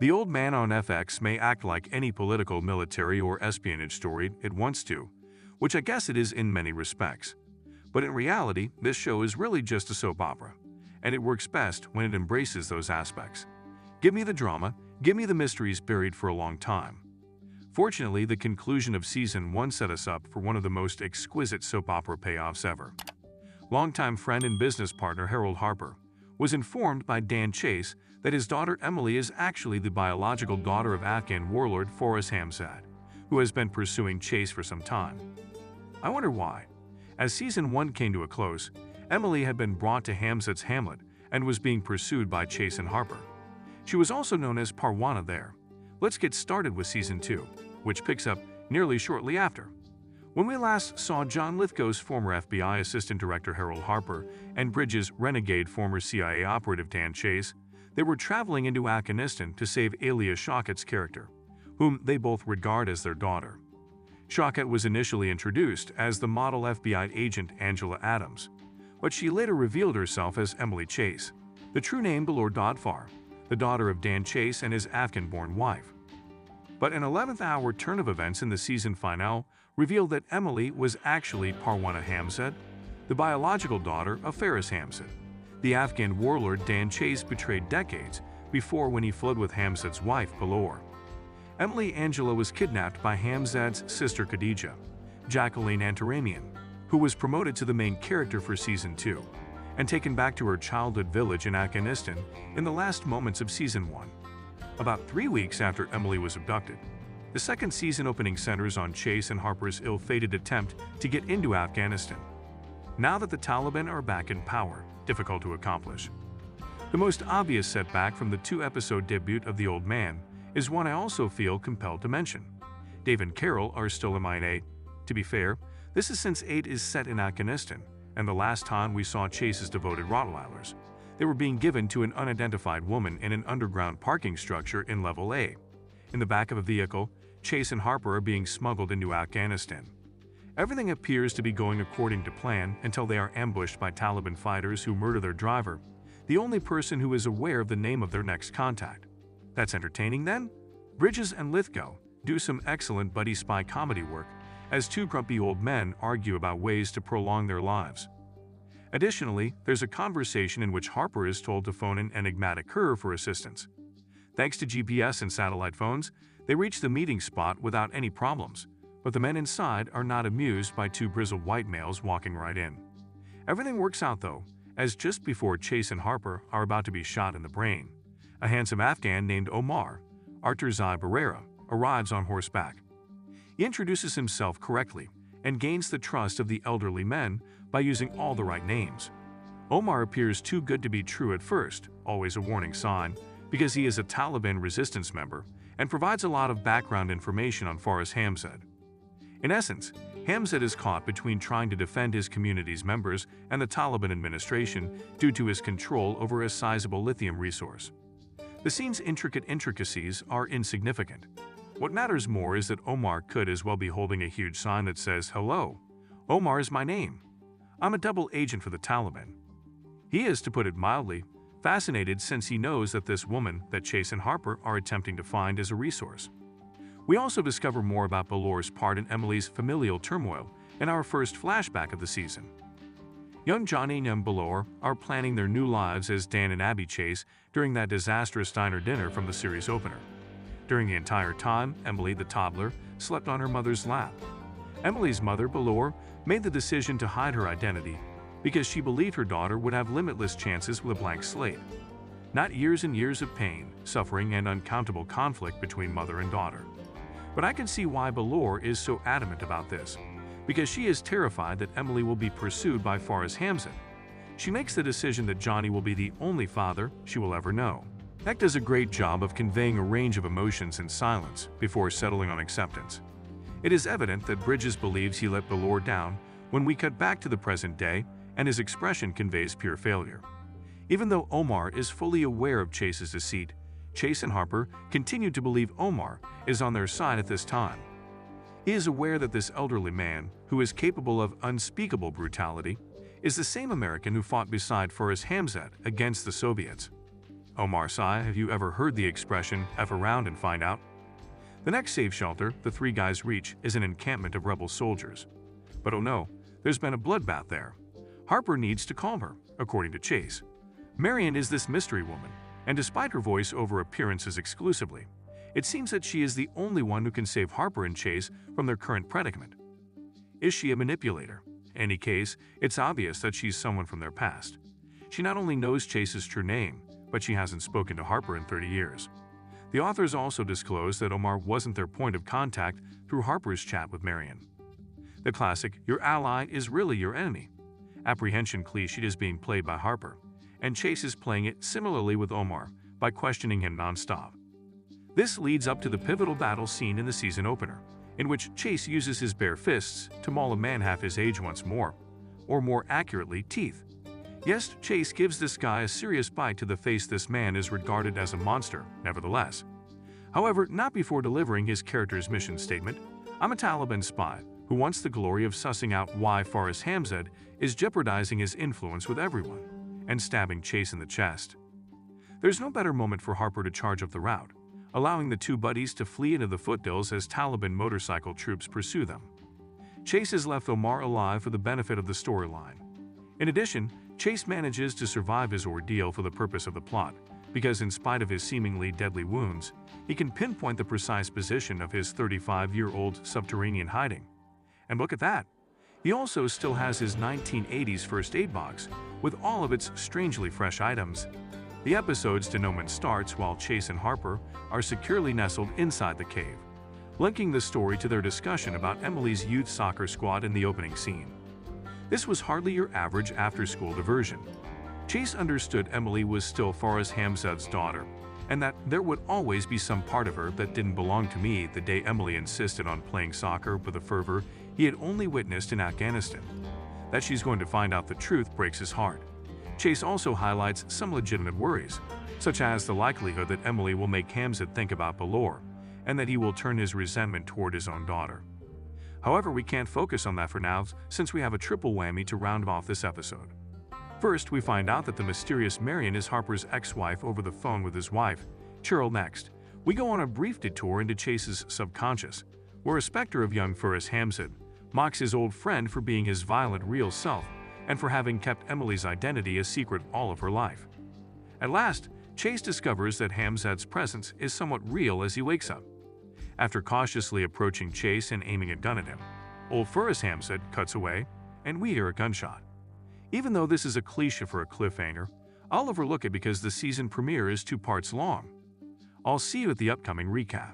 The Old Man on FX may act like any political, military, or espionage story it wants to, which I guess it is in many respects. But in reality, this show is really just a soap opera, and it works best when it embraces those aspects. Give me the drama, give me the mysteries buried for a long time. Fortunately, the conclusion of Season 1 set us up for one of the most exquisite soap opera payoffs ever. Longtime friend and business partner Harold Harper was informed by Dan Chase that his daughter Emily is actually the biological daughter of Afghan warlord Forrest Hamzat, who has been pursuing Chase for some time. I wonder why. As Season 1 came to a close, Emily had been brought to Hamzat's hamlet and was being pursued by Chase and Harper. She was also known as Parwana there. Let's get started with Season 2, which picks up nearly shortly after. When we last saw John Lithgow's former FBI Assistant Director Harold Harper and Bridges' renegade former CIA operative Dan Chase, they were traveling into Afghanistan to save Alia Shaukat's character, whom they both regard as their daughter. Shaukat was initially introduced as the model FBI agent Angela Adams, but she later revealed herself as Emily Chase, the true name Balor Dodfar, the daughter of Dan Chase and his Afghan-born wife. But an 11th-hour turn of events in the season finale revealed that Emily was actually Parwana Hamzat, the biological daughter of Faris Hamzat, the Afghan warlord Dan Chase betrayed decades before when he fled with Hamzat's wife, Balor. Emily Angela was kidnapped by Hamzat's sister Khadija, Jacqueline Antaramian, who was promoted to the main character for Season 2, and taken back to her childhood village in Afghanistan in the last moments of Season 1. About 3 weeks after Emily was abducted, the second season opening centers on Chase and Harper's ill-fated attempt to get into Afghanistan. Now that the Taliban are back in power, difficult to accomplish. The most obvious setback from the two-episode debut of The Old Man is one I also feel compelled to mention. Dave and Carol are still MIA. To be fair, this is since 8 is set in Afghanistan, and the last time we saw Chase's devoted Rottweilers, they were being given to an unidentified woman in an underground parking structure in Level A. In the back of a vehicle, Chase and Harper are being smuggled into Afghanistan. Everything appears to be going according to plan until they are ambushed by Taliban fighters who murder their driver, the only person who is aware of the name of their next contact. That's entertaining then? Bridges and Lithgow do some excellent buddy spy comedy work as two grumpy old men argue about ways to prolong their lives. Additionally, there's a conversation in which Harper is told to phone an enigmatic her for assistance. Thanks to GPS and satellite phones, they reach the meeting spot without any problems, but the men inside are not amused by two grizzled white males walking right in. Everything works out though, as just before Chase and Harper are about to be shot in the brain, a handsome Afghan named Omar, Arturzai Barrera, arrives on horseback. He introduces himself correctly and gains the trust of the elderly men by using all the right names. Omar appears too good to be true at first, always a warning sign, because he is a Taliban resistance member and provides a lot of background information on Forrest Hamzat. In essence, Hamzat is caught between trying to defend his community's members and the Taliban administration due to his control over a sizable lithium resource. The scene's intricate intricacies are insignificant. What matters more is that Omar could as well be holding a huge sign that says, "Hello, Omar is my name. I'm a double agent for the Taliban." He is, to put it mildly, fascinated since he knows that this woman that Chase and Harper are attempting to find is a resource. We also discover more about Balor's part in Emily's familial turmoil in our first flashback of the season. Young Johnny and young Balor are planning their new lives as Dan and Abby Chase during that disastrous diner dinner from the series opener. During the entire time, Emily, the toddler, slept on her mother's lap. Emily's mother, Balor, made the decision to hide her identity because she believed her daughter would have limitless chances with a blank slate. Not years and years of pain, suffering, and uncountable conflict between mother and daughter. But I can see why Balor is so adamant about this, because she is terrified that Emily will be pursued by Forrest Hamzat. She makes the decision that Johnny will be the only father she will ever know. Beck does a great job of conveying a range of emotions in silence before settling on acceptance. It is evident that Bridges believes he let Balor down when we cut back to the present day, and his expression conveys pure failure. Even though Omar is fully aware of Chase's deceit, Chase and Harper continue to believe Omar is on their side at this time. He is aware that this elderly man, who is capable of unspeakable brutality, is the same American who fought beside Forrest Hamzat against the Soviets. Omar sigh, have you ever heard the expression, F around and find out? The next safe shelter the three guys reach is an encampment of rebel soldiers. But oh no, there's been a bloodbath there. Harper needs to calm her, according to Chase. Marion is this mystery woman, and despite her voice-over appearances exclusively, it seems that she is the only one who can save Harper and Chase from their current predicament. Is she a manipulator? In any case, it's obvious that she's someone from their past. She not only knows Chase's true name, but she hasn't spoken to Harper in 30 years. The authors also disclose that Omar wasn't their point of contact through Harper's chat with Marion. The classic, your ally is really your enemy. Apprehension cliché is being played by Harper, and Chase is playing it similarly with Omar by questioning him non-stop. This leads up to the pivotal battle scene in the season opener, in which Chase uses his bare fists to maul a man half his age once more, or more accurately, teeth. Yes, Chase gives this guy a serious bite to the face. This man is regarded as a monster, nevertheless. However, not before delivering his character's mission statement, I'm a Taliban spy who wants the glory of sussing out why Faris Hamzad is jeopardizing his influence with everyone, and stabbing Chase in the chest. There's no better moment for Harper to charge up the route, allowing the two buddies to flee into the foothills as Taliban motorcycle troops pursue them. Chase has left Omar alive for the benefit of the storyline. In addition, Chase manages to survive his ordeal for the purpose of the plot, because in spite of his seemingly deadly wounds, he can pinpoint the precise position of his 35-year-old subterranean hiding. And look at that! He also still has his 1980s first aid box, with all of its strangely fresh items. The episode's denouement starts while Chase and Harper are securely nestled inside the cave, linking the story to their discussion about Emily's youth soccer squad in the opening scene. This was hardly your average after-school diversion. Chase understood Emily was still Faris Hamzad's daughter, and that there would always be some part of her that didn't belong to me the day Emily insisted on playing soccer with a fervor he had only witnessed in Afghanistan. That she's going to find out the truth breaks his heart. Chase also highlights some legitimate worries, such as the likelihood that Emily will make Hamzad think about Balor, and that he will turn his resentment toward his own daughter. However, we can't focus on that for now, since we have a triple whammy to round off this episode. First, we find out that the mysterious Marion is Harper's ex-wife over the phone with his wife, Cheryl. Next, we go on a brief detour into Chase's subconscious, where a specter of young Faris Hamzad mocks his old friend for being his violent real self and for having kept Emily's identity a secret all of her life. At last, Chase discovers that Hamzad's presence is somewhat real as he wakes up. After cautiously approaching Chase and aiming a gun at him, old Faris Hamzad cuts away, and we hear a gunshot. Even though this is a cliche for a cliffhanger, I'll overlook it because the season premiere is 2 parts long. I'll see you at the upcoming recap.